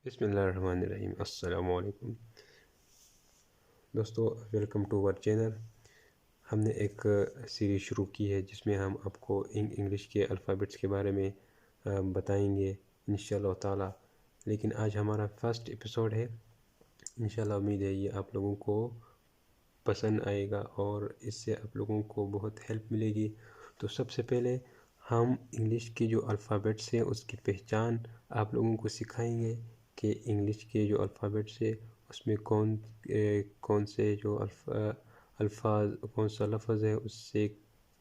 بسم اللہ الرحمن الرحیم۔ السلام علیکم دوستو، ویلکم ٹو اور چینل۔ ہم نے ایک سیریز شروع کی ہے جس میں ہم آپ کو انگلش کے الفابیٹس کے بارے میں بتائیں گے انشاءاللہ تعالی۔ لیکن آج ہمارا فرسٹ ایپیسوڈ ہے۔ انشاءاللہ امید ہے یہ آپ لوگوں کو پسند آئے گا اور اس سے آپ لوگوں کو بہت ہیلپ ملے گی۔ تو سب سے پہلے ہم انگلش کے جو الفابیٹس ہیں اس کی پہچان آپ لوگوں کو سکھائیں گے کہ انگلش کے جو الفابیٹس ہے اس میں کون سے جو الفاظ کون سا لفظ ہے اس سے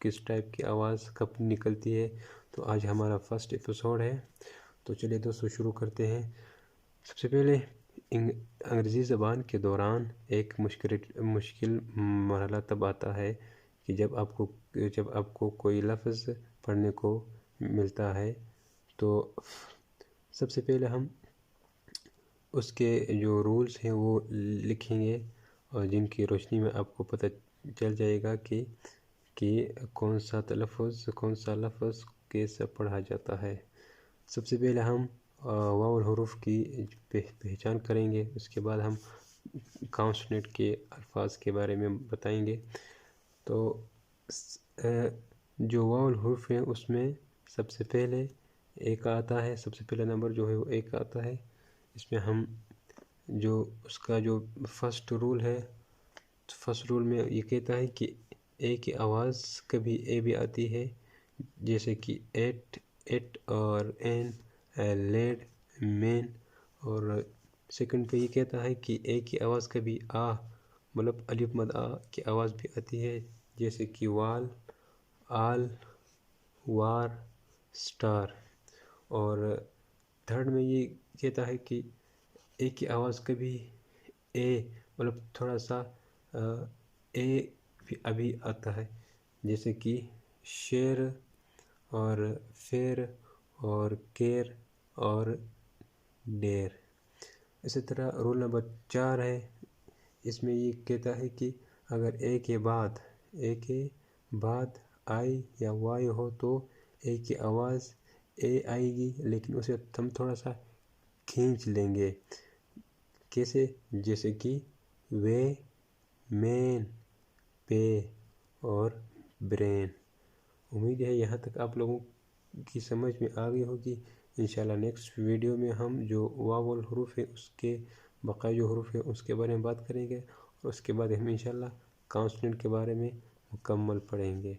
کس ٹائپ کی آواز کب نکلتی ہے۔ تو آج ہمارا فرسٹ ایپیسوڈ ہے، تو چلیے دوستو شروع کرتے ہیں۔ سب سے پہلے انگریزی زبان کے دوران ایک مشکل مرحلہ تب آتا ہے کہ جب آپ کو کوئی لفظ پڑھنے کو ملتا ہے تو سب سے پہلے ہم اس کے جو رولز ہیں وہ لکھیں گے، اور جن کی روشنی میں آپ کو پتہ چل جائے گا کہ کون سا لفظ کیسے پڑھا جاتا ہے۔ سب سے پہلے ہم واو الحروف کی پہچان کریں گے، اس کے بعد ہم کانسوننٹ کے الفاظ کے بارے میں بتائیں گے۔ تو جو واو الحروف ہیں اس میں سب سے پہلے ایک آتا ہے، سب سے پہلا نمبر جو ہے وہ ایک آتا ہے۔ اس میں ہم اس کا جو فرسٹ رول میں یہ کہتا ہے کہ اے کی آواز کبھی اے بھی آتی ہے، جیسے کہ ایٹ اور این، لیڈ، مین۔ اور سیکنڈ پہ یہ کہتا ہے کہ اے کی آواز کبھی آ مطلب الف مد آ کی آواز بھی آتی ہے، جیسے کہ وال، آل، وار، سٹار۔ اور تھرڈ میں یہ کہتا ہے کہ اے کی آواز کبھی اے مطلب تھوڑا سا اے بھی ابھی آتا ہے، جیسے کہ شیر اور فیر اور کیر اور ڈیر۔ اسی طرح رول نمبر 4 ہے، اس میں یہ کہتا ہے کہ اگر اے کے بعد آئی یا وائی ہو تو اے کی آواز اے آئے گی، لیکن اسے ہم تھوڑا سا کھینچ لیں گے، کیسے؟ جیسے کہ وے، مین، پے اور برین۔ امید ہے یہاں تک آپ لوگوں کی سمجھ میں آ گئی ہوگی۔ انشاءاللہ نیکسٹ ویڈیو میں ہم جو واو الحروف ہے اس کے بقایا جو حروف ہے اس کے بارے میں بات کریں گے، اور اس کے بعد ہم انشاءاللہ کانسوننٹ کے بارے میں مکمل پڑھیں گے۔